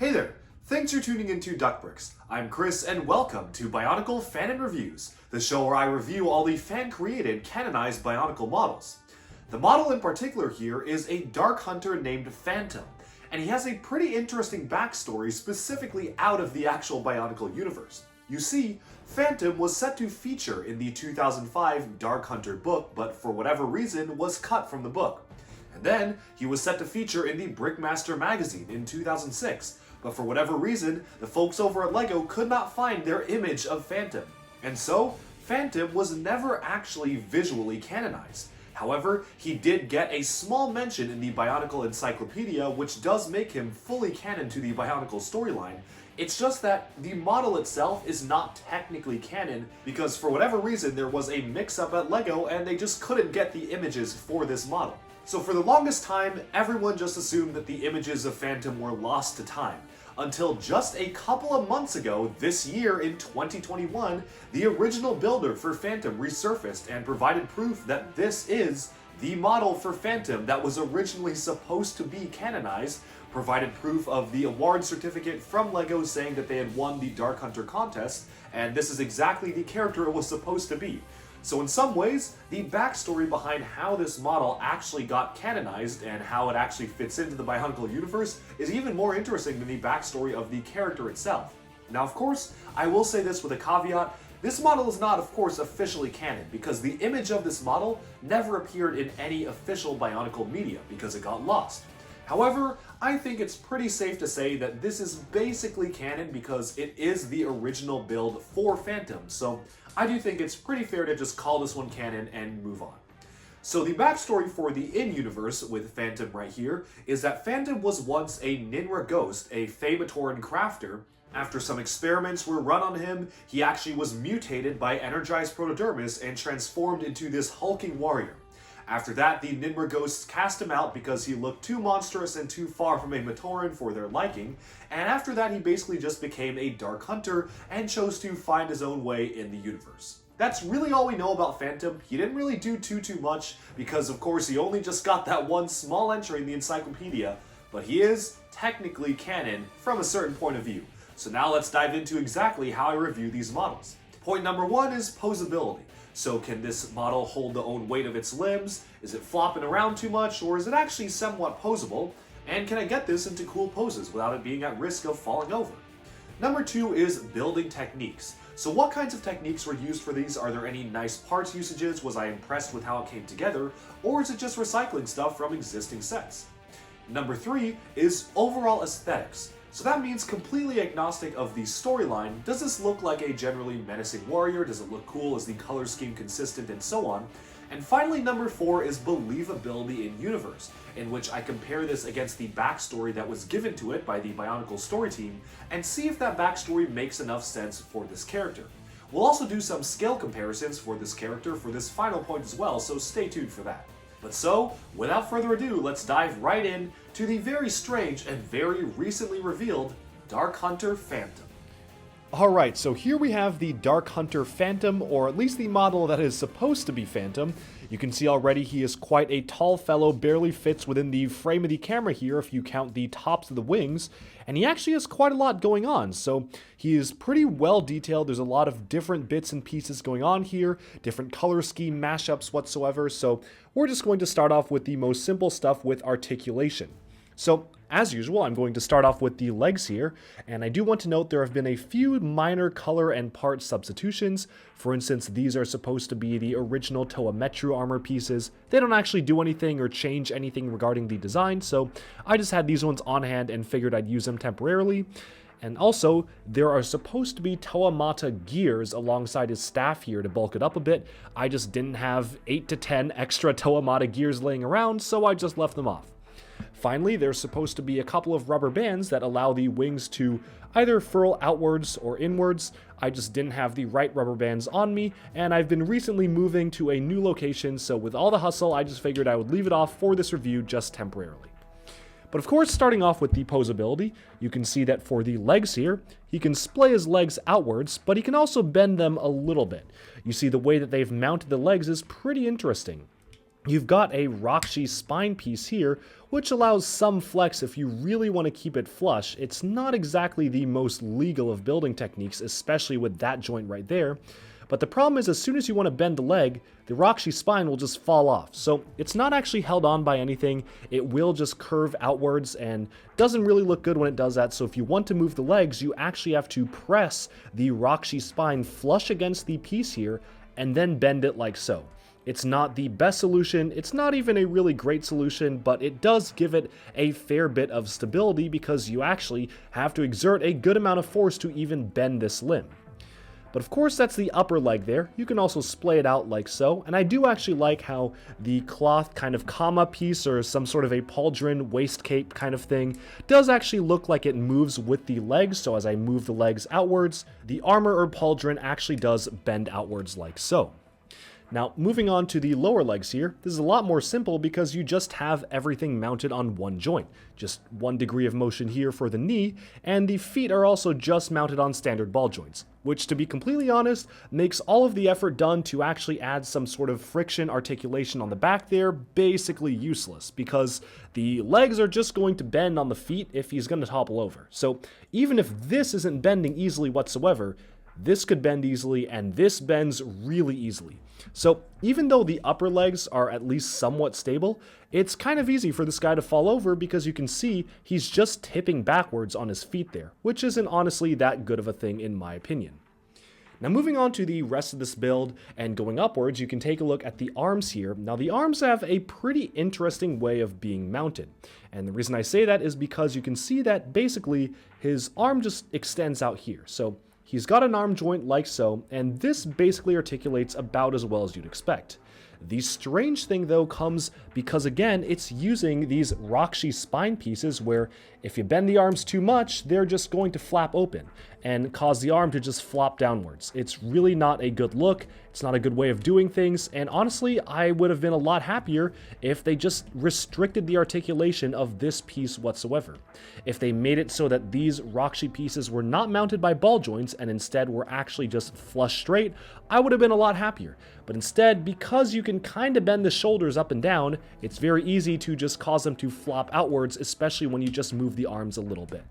Hey there! Thanks for tuning into Duckbricks. I'm Chris and welcome to Bionicle Fanon Reviews, the show where I review all the fan-created, canonized Bionicle models. The model in particular here is a Dark Hunter named Phantom, and he has a pretty interesting backstory specifically out of the actual Bionicle universe. You see, Phantom was set to feature in the 2005 Dark Hunter book, but for whatever reason was cut from the book. And then, he was set to feature in the Brickmaster magazine in 2006, but for whatever reason, the folks over at LEGO could not find their image of Phantom. And so, Phantom was never actually visually canonized. However, he did get a small mention in the Bionicle Encyclopedia, which does make him fully canon to the Bionicle storyline. It's just that the model itself is not technically canon, because for whatever reason there was a mix-up at LEGO and they just couldn't get the images for this model. So for the longest time, everyone just assumed that the images of Phantom were lost to time. Until just a couple of months ago, this year in 2021, the original builder for Phantom resurfaced and provided proof that this is the model for Phantom that was originally supposed to be canonized, provided proof of the award certificate from LEGO saying that they had won the Dark Hunter contest, and this is exactly the character it was supposed to be. So in some ways, the backstory behind how this model actually got canonized and how it actually fits into the Bionicle universe is even more interesting than the backstory of the character itself. Now of course, I will say this with a caveat, this model is not of course officially canon because the image of this model never appeared in any official Bionicle media because it got lost. However, I think it's pretty safe to say that this is basically canon because it is the original build for Phantom, so I do think it's pretty fair to just call this one canon and move on. So the backstory for the in-universe with Phantom right here is that Phantom was once a Ninra ghost, a Famatoran crafter. After some experiments were run on him, he actually was mutated by energized protodermis and transformed into this hulking warrior. After that, the Ninra ghosts cast him out because he looked too monstrous and too far from a Matoran for their liking, and after that he basically just became a Dark Hunter and chose to find his own way in the universe. That's really all we know about Phantom. He didn't really do too much because of course he only just got that one small entry in the encyclopedia, but he is technically canon from a certain point of view. So now let's dive into exactly how I review these models. Point number one is posability. So can this model hold the own weight of its limbs? Is it flopping around too much, or is it actually somewhat posable? And can I get this into cool poses without it being at risk of falling over? Number two is building techniques. So what kinds of techniques were used for these? Are there any nice parts usages? Was I impressed with how it came together? Or is it just recycling stuff from existing sets? Number three is overall aesthetics. So that means completely agnostic of the storyline. Does this look like a generally menacing warrior? Does it look cool? Is the color scheme consistent? And so on. And finally, number four is believability in universe, in which I compare this against the backstory that was given to it by the Bionicle story team and see if that backstory makes enough sense for this character. We'll also do some scale comparisons for this character for this final point as well, so stay tuned for that. But so, without further ado, let's dive right in to the very strange and very recently revealed Dark Hunter Phantom. Alright, so here we have the Dark Hunter Phantom, or at least the model that is supposed to be Phantom. You can see already he is quite a tall fellow, barely fits within the frame of the camera here if you count the tops of the wings, and he actually has quite a lot going on, so he is pretty well detailed. There's a lot of different bits and pieces going on here, different color scheme mashups whatsoever, so we're just going to start off with the most simple stuff with articulation. So, as usual, I'm going to start off with the legs here, and I do want to note there have been a few minor color and part substitutions. For instance, these are supposed to be the original Toa Metru armor pieces. They don't actually do anything or change anything regarding the design, so I just had these ones on hand and figured I'd use them temporarily. And also, there are supposed to be Toa Mata gears alongside his staff here to bulk it up a bit. I just didn't have 8 to 10 extra Toa Mata gears laying around, so I just left them off. Finally, there's supposed to be a couple of rubber bands that allow the wings to either furl outwards or inwards. I just didn't have the right rubber bands on me, and I've been recently moving to a new location, so with all the hustle, I just figured I would leave it off for this review just temporarily. But of course, starting off with the posability, you can see that for the legs here, he can splay his legs outwards, but he can also bend them a little bit. You see the way that they've mounted the legs is pretty interesting. you've got a Roxy spine piece here, which allows some flex if you really want to keep it flush. It's not exactly the most legal of building techniques, especially with that joint right there. But the problem is, as soon as you want to bend the leg, the Roxy spine will just fall off. So it's not actually held on by anything. It will just curve outwards and doesn't really look good when it does that. So if you want to move the legs, you actually have to press the Roxy spine flush against the piece here and then bend it like so. It's not the best solution, it's not even a really great solution, but it does give it a fair bit of stability because you actually have to exert a good amount of force to even bend this limb. But of course that's the upper leg there. You can also splay it out like so, and I do actually like how the cloth kind of comma piece or some sort of a pauldron waist cape kind of thing does actually look like it moves with the legs. So as I move the legs outwards, the armor or pauldron actually does bend outwards like so. Now, moving on to the lower legs here, this is a lot more simple because you just have everything mounted on one joint. Just 1 degree of motion here for the knee, and the feet are also just mounted on standard ball joints, which, to be completely honest, makes all of the effort done to actually add some sort of friction articulation on the back there basically useless, because the legs are just going to bend on the feet if he's going to topple over. So even if this isn't bending easily whatsoever, this could bend easily, and this bends really easily. So even though the upper legs are at least somewhat stable, it's kind of easy for this guy to fall over because you can see he's just tipping backwards on his feet there, which isn't honestly that good of a thing in my opinion. Now moving on to the rest of this build and going upwards, you can take a look at the arms here. Now the arms have a pretty interesting way of being mounted. And the reason I say that is because you can see that basically his arm just extends out here. So he's got an arm joint like so, and this basically articulates about as well as you'd expect. The strange thing though comes because again, it's using these Roxy spine pieces where if you bend the arms too much, they're just going to flap open and cause the arm to just flop downwards. It's really not a good look, it's not a good way of doing things, and honestly, I would have been a lot happier if they just restricted the articulation of this piece whatsoever. If they made it so that these Roxy pieces were not mounted by ball joints and instead were actually just flush straight, I would have been a lot happier. But instead, because you can kind of bend the shoulders up and down, it's very easy to just cause them to flop outwards, especially when you just move the arms a little bit.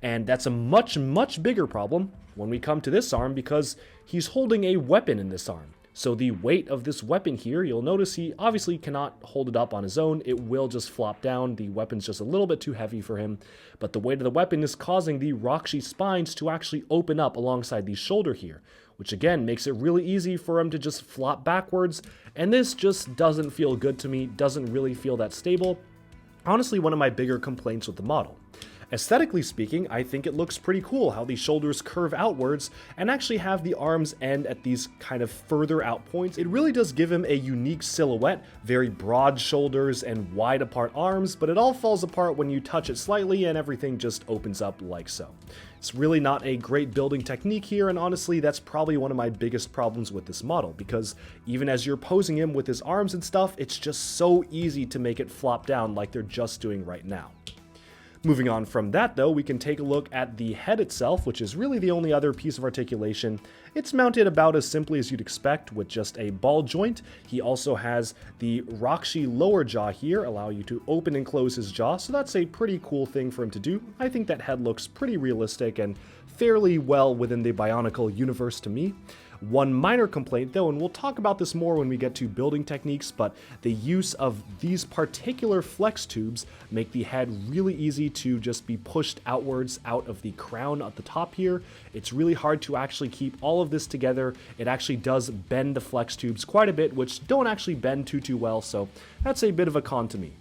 And that's a much, much bigger problem when we come to this arm because he's holding a weapon in this arm. So the weight of this weapon here, you'll notice he obviously cannot hold it up on his own. It will just flop down. The weapon's just a little bit too heavy for him. But the weight of the weapon is causing the Roxy spines to actually open up alongside the shoulder here, which again makes it really easy for him to just flop backwards. And this just doesn't feel good to me, doesn't really feel that stable. Honestly, one of my bigger complaints with the model. Aesthetically speaking, I think it looks pretty cool how the shoulders curve outwards and actually have the arms end at these kind of further out points. It really does give him a unique silhouette, very broad shoulders and wide apart arms, but it all falls apart when you touch it slightly and everything just opens up like so. It's really not a great building technique here, and honestly, that's probably one of my biggest problems with this model, because even as you're posing him with his arms and stuff, it's just so easy to make it flop down like they're just doing right now. Moving on from that though, we can take a look at the head itself, which is really the only other piece of articulation. It's mounted about as simply as you'd expect with just a ball joint. He also has the Roxy lower jaw here, allow you to open and close his jaw, so that's a pretty cool thing for him to do. I think that head looks pretty realistic and fairly well within the Bionicle universe to me. One minor complaint though, and we'll talk about this more when we get to building techniques, but the use of these particular flex tubes make the head really easy to just be pushed outwards out of the crown at the top here. It's really hard to actually keep all of this together. It actually does bend the flex tubes quite a bit, which don't actually bend too well, so that's a bit of a con to me.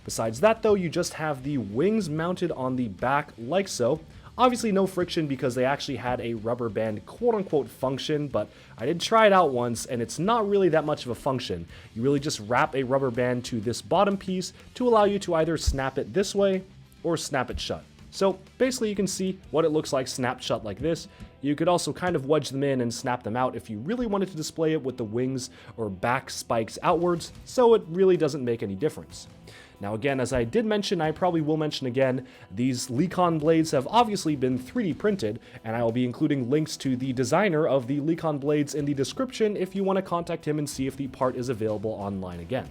Besides that though, you just have the wings mounted on the back like so. Obviously no friction because they actually had a rubber band quote-unquote function, but I did try it out once and it's not really that much of a function. You really just wrap a rubber band to this bottom piece to allow you to either snap it this way or snap it shut. So basically you can see what it looks like snapped shut like this. You could also kind of wedge them in and snap them out if you really wanted to display it with the wings or back spikes outwards, so it really doesn't make any difference. Now again, as I did mention, I probably will mention again, these Lecon blades have obviously been 3D printed, and I will be including links to the designer of the Lecon blades in the description if you want to contact him and see if the part is available online again.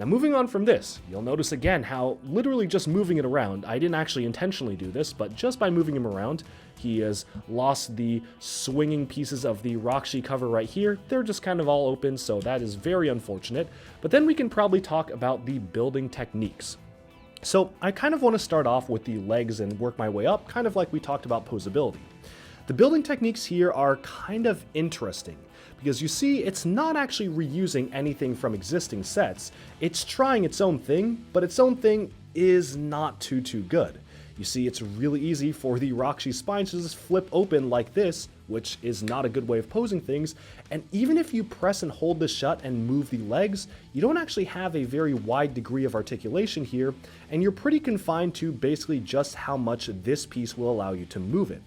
Now moving on from this, you'll notice again how literally just moving it around, I didn't actually intentionally do this, but just by moving him around, he has lost the swinging pieces of the Roxy cover right here. They're just kind of all open, so that is very unfortunate. But then we can probably talk about the building techniques. So I kind of want to start off with the legs and work my way up, kind of like we talked about posability. The building techniques here are kind of interesting, because you see, it's not actually reusing anything from existing sets. It's trying its own thing, but its own thing is not too good. You see, it's really easy for the Roxy spine to just flip open like this, which is not a good way of posing things, and even if you press and hold this shut and move the legs, you don't actually have a very wide degree of articulation here, and you're pretty confined to basically just how much this piece will allow you to move it.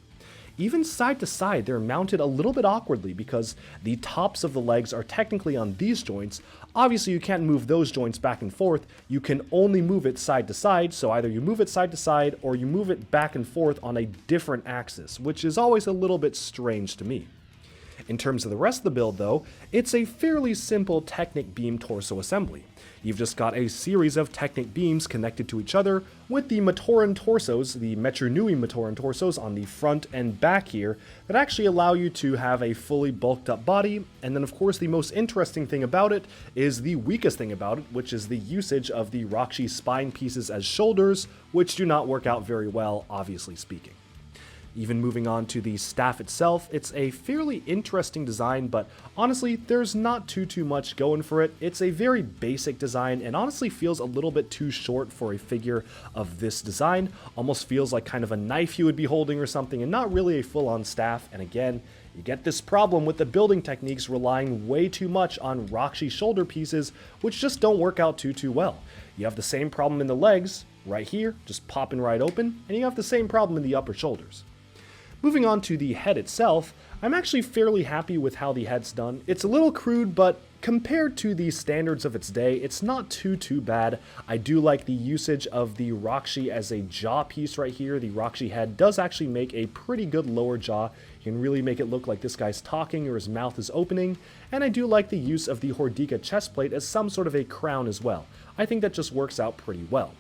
Even side to side, they're mounted a little bit awkwardly because the tops of the legs are technically on these joints. Obviously, you can't move those joints back and forth. You can only move it side to side, so either you move it side to side or you move it back and forth on a different axis, which is always a little bit strange to me. In terms of the rest of the build, though, it's a fairly simple Technic beam torso assembly. You've just got a series of Technic beams connected to each other, with the Matoran torsos, the Metru Nui Matoran torsos on the front and back here, that actually allow you to have a fully bulked up body. And then of course the most interesting thing about it is the weakest thing about it, which is the usage of the Roxy spine pieces as shoulders, which do not work out very well, obviously speaking. Even moving on to the staff itself, it's a fairly interesting design, but honestly, there's not too much going for it. It's a very basic design and honestly feels a little bit too short for a figure of this design. Almost feels like kind of a knife you would be holding or something, and not really a full-on staff. And again, you get this problem with the building techniques relying way too much on Roxy shoulder pieces, which just don't work out too well. You have the same problem in the legs, right here, just popping right open, and you have the same problem in the upper shoulders. Moving on to the head itself, I'm actually fairly happy with how the head's done. It's a little crude, but compared to the standards of its day, it's not too bad. I do like the usage of the Roxy as a jaw piece right here. The Roxy head does actually make a pretty good lower jaw. You can really make it look like this guy's talking or his mouth is opening. And I do like the use of the Hordika chestplate as some sort of a crown as well. I think that just works out pretty well.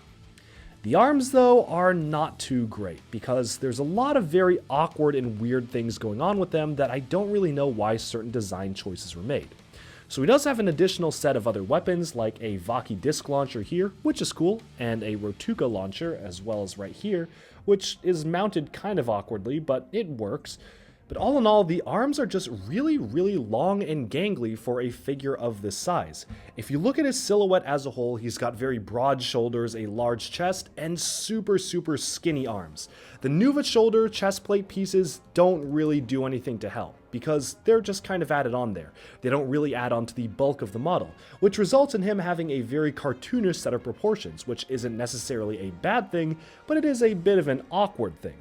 The arms, though, are not too great, because there's a lot of very awkward and weird things going on with them that I don't really know why certain design choices were made. So he does have an additional set of other weapons, like a Vaki disc launcher here, which is cool, and a Rotuka launcher, as well as right here, which is mounted kind of awkwardly, but it works. But all in all, the arms are just really long and gangly for a figure of this size. If you look at his silhouette as a whole, he's got very broad shoulders, a large chest, and super skinny arms. The Nuva shoulder chest plate pieces don't really do anything to help, because they're just kind of added on there. They don't really add on to the bulk of the model, which results in him having a very cartoonish set of proportions, which isn't necessarily a bad thing, but it is a bit of an awkward thing.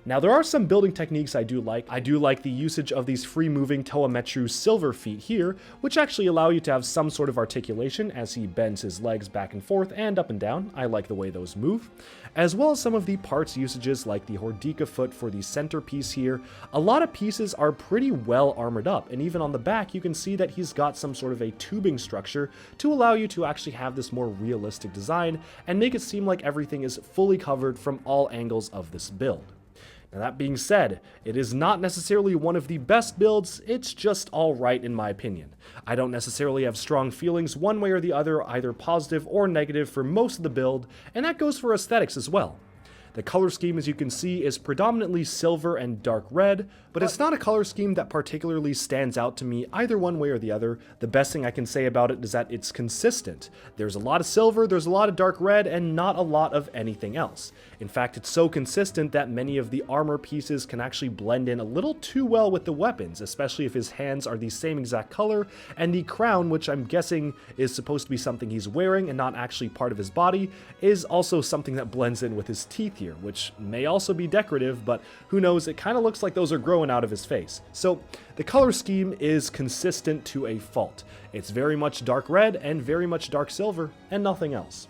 Now, there are some building techniques I do like. I do like the usage of these free-moving Toametru silver feet here, which actually allow you to have some sort of articulation as he bends his legs back and forth and up and down. I like the way those move. As well as some of the parts usages like the Hordika foot for the centerpiece here. A lot of pieces are pretty well armored up, and even on the back you can see that he's got some sort of a tubing structure to allow you to actually have this more realistic design and make it seem like everything is fully covered from all angles of this build. Now that being said, it is not necessarily one of the best builds, it's just alright in my opinion. I don't necessarily have strong feelings one way or the other, either positive or negative for most of the build, and that goes for aesthetics as well. The color scheme, as you can see, is predominantly silver and dark red, but it's not a color scheme that particularly stands out to me either one way or the other. The best thing I can say about it is that it's consistent. There's a lot of silver, there's a lot of dark red, and not a lot of anything else. In fact, it's so consistent that many of the armor pieces can actually blend in a little too well with the weapons, especially if his hands are the same exact color, and the crown, which I'm guessing is supposed to be something he's wearing and not actually part of his body, is also something that blends in with his teeth here, which may also be decorative, but who knows, it kind of looks like those are growing out of his face. So the color scheme is consistent to a fault. It's very much dark red and very much dark silver, and nothing else.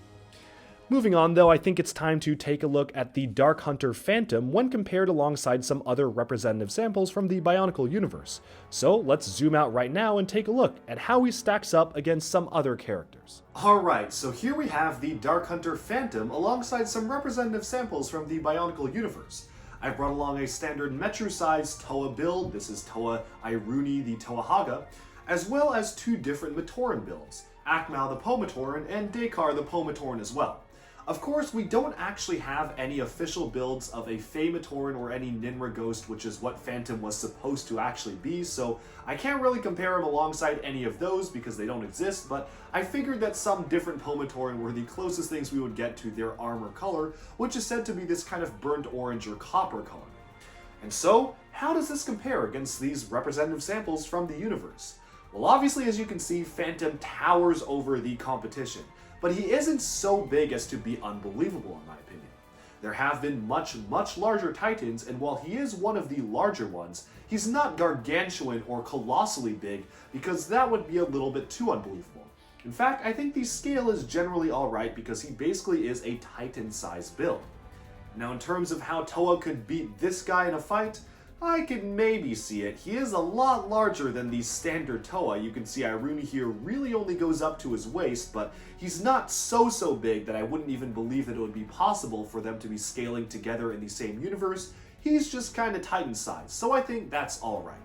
Moving on though, I think it's time to take a look at the Dark Hunter Phantom when compared alongside some other representative samples from the Bionicle universe. So let's zoom out right now and take a look at how he stacks up against some other characters. Alright, so here we have the Dark Hunter Phantom alongside some representative samples from the Bionicle universe. I brought along a standard Metru-sized Toa build, this is Toa Iruni the Toahaga, as well as two different Matoran builds, Akmal the Pomatoran and Dekar the Pomatoran as well. Of course, we don't actually have any official builds of a Fey Matoran or any Ninra Ghost, which is what Phantom was supposed to actually be, so I can't really compare him alongside any of those because they don't exist, but I figured that some different Pomatoran were the closest things we would get to their armor color, which is said to be this kind of burnt orange or copper color. And so, how does this compare against these representative samples from the universe? Well, obviously, as you can see, Phantom towers over the competition, but he isn't so big as to be unbelievable in my opinion. There have been much larger Titans, and while he is one of the larger ones, he's not gargantuan or colossally big, because that would be a little bit too unbelievable. In fact, I think the scale is generally alright because he basically is a Titan-sized build. Now in terms of how Toa could beat this guy in a fight, I could maybe see it. He is a lot larger than the standard Toa. You can see Iruni here really only goes up to his waist, but he's not so big that I wouldn't even believe that it would be possible for them to be scaling together in the same universe. He's just kind of Titan sized, so I think that's alright.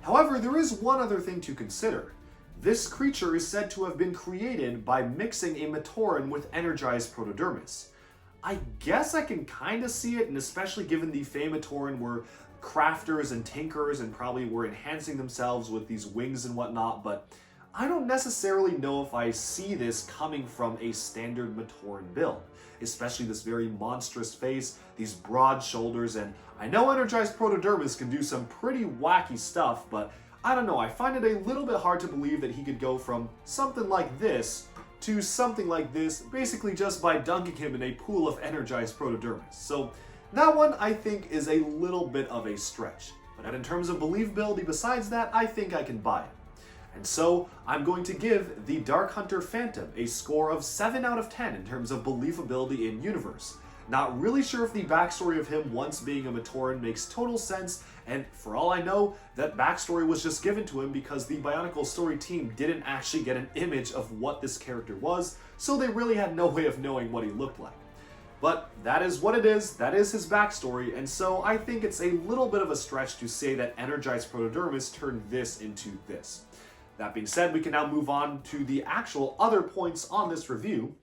However, there is one other thing to consider. This creature is said to have been created by mixing a Matoran with energized Protodermis. I guess I can kind of see it, and especially given the Fey Matoran were crafters and tinkerers and probably were enhancing themselves with these wings and whatnot, but I don't necessarily know if I see this coming from a standard Matoran build, especially this very monstrous face, these broad shoulders, and I know energized Protodermis can do some pretty wacky stuff, but I don't know, I find it a little bit hard to believe that he could go from something like this to something like this basically just by dunking him in a pool of energized Protodermis. So that one, I think, is a little bit of a stretch. But in terms of believability besides that, I think I can buy it. And so, I'm going to give the Dark Hunter Phantom a score of 7 out of 10 in terms of believability in universe. Not really sure if the backstory of him once being a Matoran makes total sense, and for all I know, that backstory was just given to him because the Bionicle story team didn't actually get an image of what this character was, so they really had no way of knowing what he looked like. But that is what it is, that is his backstory, and so I think it's a little bit of a stretch to say that energized Protodermis turned this into this. That being said, we can now move on to the actual other points on this review,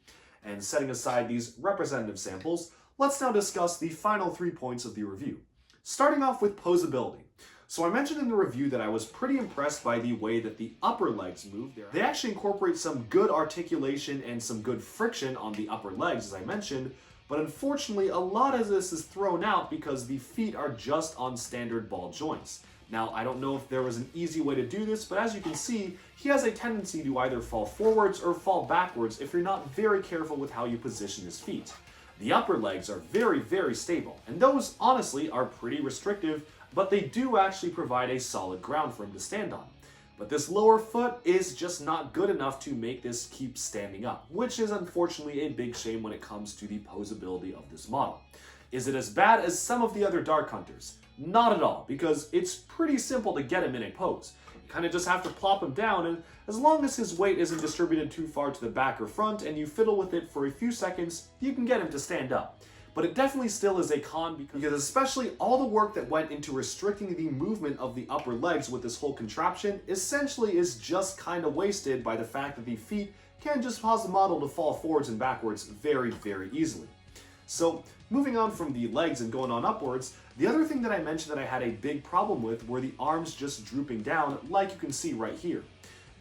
and setting aside these representative samples, let's now discuss the final 3 points of the review. Starting off with posability. So I mentioned in the review that I was pretty impressed by the way that the upper legs move. They actually incorporate some good articulation and some good friction on the upper legs, as I mentioned, but unfortunately a lot of this is thrown out because the feet are just on standard ball joints. Now, I don't know if there was an easy way to do this, but as you can see, he has a tendency to either fall forwards or fall backwards if you're not very careful with how you position his feet. The upper legs are very stable, and those, honestly, are pretty restrictive, but they do actually provide a solid ground for him to stand on. But this lower foot is just not good enough to make this keep standing up, which is unfortunately a big shame when it comes to the posability of this model. Is it as bad as some of the other Dark Hunters? Not at all, because it's pretty simple to get him in a pose. You kind of just have to plop him down, and as long as his weight isn't distributed too far to the back or front and you fiddle with it for a few seconds, you can get him to stand up. But it definitely still is a con because especially all the work that went into restricting the movement of the upper legs with this whole contraption essentially is just kind of wasted by the fact that the feet can just cause the model to fall forwards and backwards very easily. So moving on from the legs and going on upwards, the other thing that I mentioned that I had a big problem with were the arms just drooping down, like you can see right here.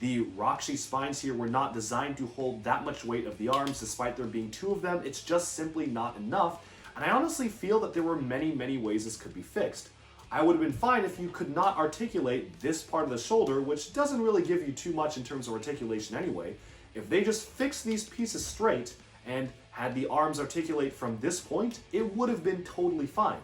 The Rakshi spines here were not designed to hold that much weight of the arms, despite there being 2 of them. It's just simply not enough, and I honestly feel that there were many ways this could be fixed. I would have been fine if you could not articulate this part of the shoulder, which doesn't really give you too much in terms of articulation anyway. If they just fixed these pieces straight and had the arms articulate from this point, it would have been totally fine.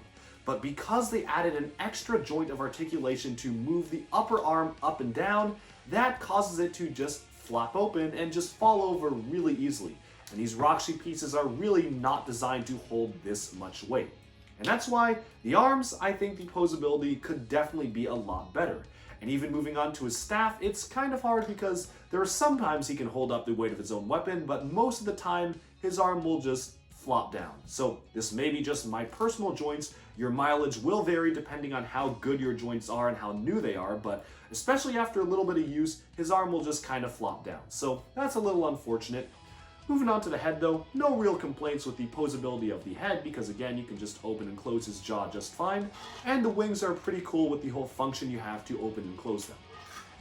But because they added an extra joint of articulation to move the upper arm up and down, that causes it to just flap open and just fall over really easily. and these rock sheet pieces are really not designed to hold this much weight. And that's why the arms, I think the posability could definitely be a lot better. And even moving on to his staff, it's kind of hard because there are sometimes he can hold up the weight of his own weapon, but most of the time his arm will just flop down. So this may be just my personal joints. Your mileage will vary depending on how good your joints are and how new they are, but especially after a little bit of use, his arm will just kind of flop down. So that's a little unfortunate. Moving on to the head though, no real complaints with the posability of the head because again, you can just open and close his jaw just fine, and the wings are pretty cool with the whole function you have to open and close them.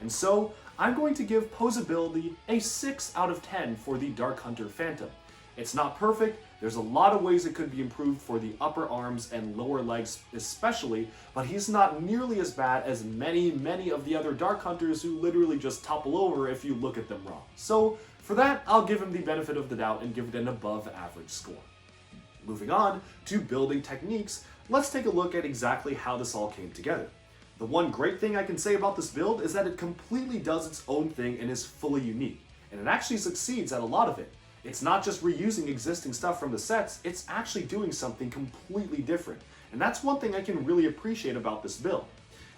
And so, I'm going to give posability a 6 out of 10 for the Dark Hunter Phantom. It's not perfect, there's a lot of ways it could be improved for the upper arms and lower legs especially, but he's not nearly as bad as many of the other Dark Hunters who literally just topple over if you look at them wrong. So, for that, I'll give him the benefit of the doubt and give it an above average score. Moving on to building techniques, let's take a look at exactly how this all came together. The one great thing I can say about this build is that it completely does its own thing and is fully unique, and it actually succeeds at a lot of it. It's not just reusing existing stuff from the sets, it's actually doing something completely different, and that's one thing I can really appreciate about this build.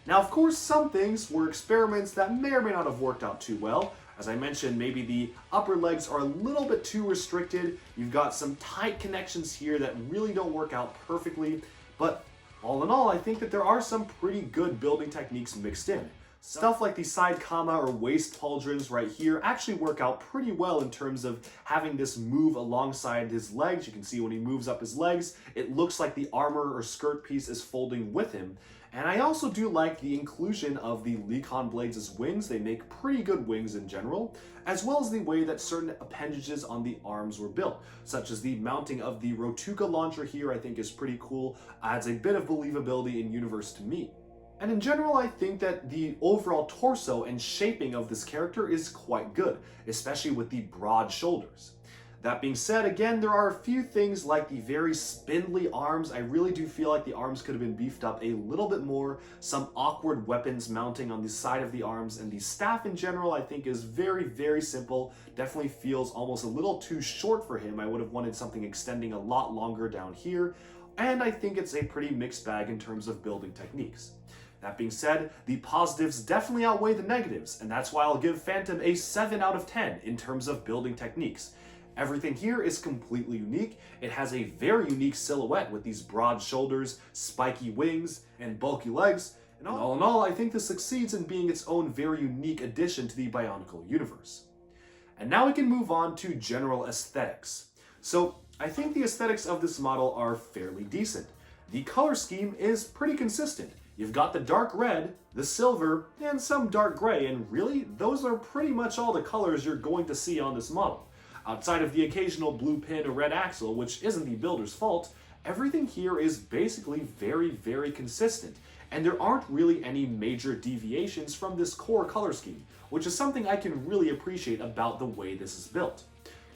Now of course some things were experiments that may or may not have worked out too well. As I mentioned, maybe the upper legs are a little bit too restricted. You've got some tight connections here that really don't work out perfectly. But all in all, I think that there are some pretty good building techniques mixed in. Stuff like the side comma or waist pauldrons right here actually work out pretty well in terms of having this move alongside his legs. You can see when he moves up his legs, it looks like the armor or skirt piece is folding with him. And I also do like the inclusion of the Lecon blades as wings. They make pretty good wings in general, as well as the way that certain appendages on the arms were built, such as the mounting of the Rotuka launcher here I think is pretty cool, adds a bit of believability in universe to me. And in general, I think that the overall torso and shaping of this character is quite good, especially with the broad shoulders. That being said, again, there are a few things like the very spindly arms. I really do feel like the arms could have been beefed up a little bit more. Some awkward weapons mounting on the side of the arms, and the staff in general I think is very simple. Definitely feels almost a little too short for him. I would have wanted something extending a lot longer down here, and I think it's a pretty mixed bag in terms of building techniques. That being said, the positives definitely outweigh the negatives, and that's why I'll give Phantom a 7 out of 10 in terms of building techniques. Everything here is completely unique. It has a very unique silhouette with these broad shoulders, spiky wings, and bulky legs. And all in all, I think this succeeds in being its own very unique addition to the Bionicle universe. And now we can move on to general aesthetics. So, I think the aesthetics of this model are fairly decent. The color scheme is pretty consistent. You've got the dark red, the silver, and some dark gray, and really, those are pretty much all the colors you're going to see on this model. Outside of the occasional blue pin or red axle, which isn't the builder's fault, everything here is basically very consistent, and there aren't really any major deviations from this core color scheme, which is something I can really appreciate about the way this is built.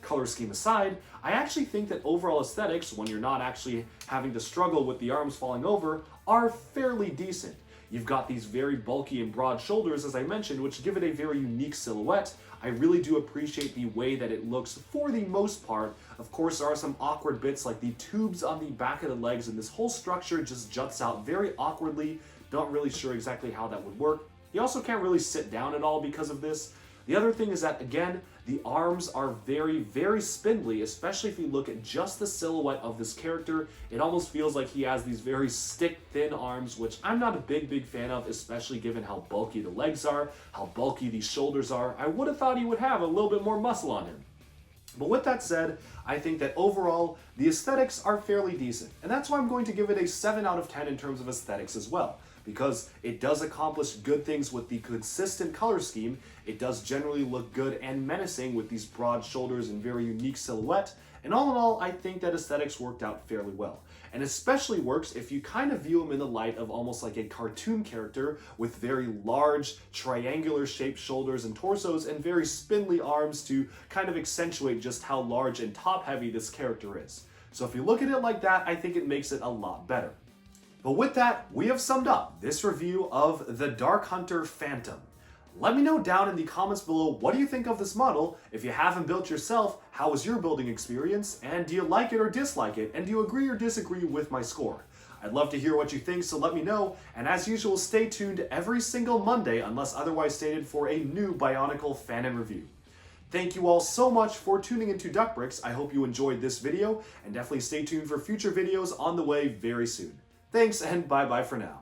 Color scheme aside, I actually think that overall aesthetics, when you're not actually having to struggle with the arms falling over, are fairly decent. You've got these very bulky and broad shoulders, as I mentioned, which give it a very unique silhouette. I really do appreciate the way that it looks for the most part. Of course, there are some awkward bits like the tubes on the back of the legs, and this whole structure just juts out very awkwardly. Not really sure exactly how that would work. You also can't really sit down at all because of this. The other thing is that, again, the arms are very spindly, especially if you look at just the silhouette of this character. It almost feels like he has these very stick-thin arms, which I'm not a big fan of, especially given how bulky the legs are, how bulky these shoulders are. I would have thought he would have a little bit more muscle on him. But with that said, I think that overall, the aesthetics are fairly decent, and that's why I'm going to give it a 7 out of 10 in terms of aesthetics as well. Because it does accomplish good things with the consistent color scheme, it does generally look good and menacing with these broad shoulders and very unique silhouette, and all in all, I think that aesthetics worked out fairly well. And especially works if you kind of view him in the light of almost like a cartoon character with very large, triangular shaped shoulders and torsos and very spindly arms to kind of accentuate just how large and top heavy this character is. So if you look at it like that, I think it makes it a lot better. But with that, we have summed up this review of the Dark Hunter Phantom. Let me know down in the comments below what do you think of this model. If you haven't built yourself, how was your building experience? And do you like it or dislike it? And do you agree or disagree with my score? I'd love to hear what you think, so let me know. And as usual, stay tuned every single Monday, unless otherwise stated, for a new Bionicle Fanon review. Thank you all so much for tuning into Duckbricks. I hope you enjoyed this video, and definitely stay tuned for future videos on the way very soon. Thanks, and bye-bye for now.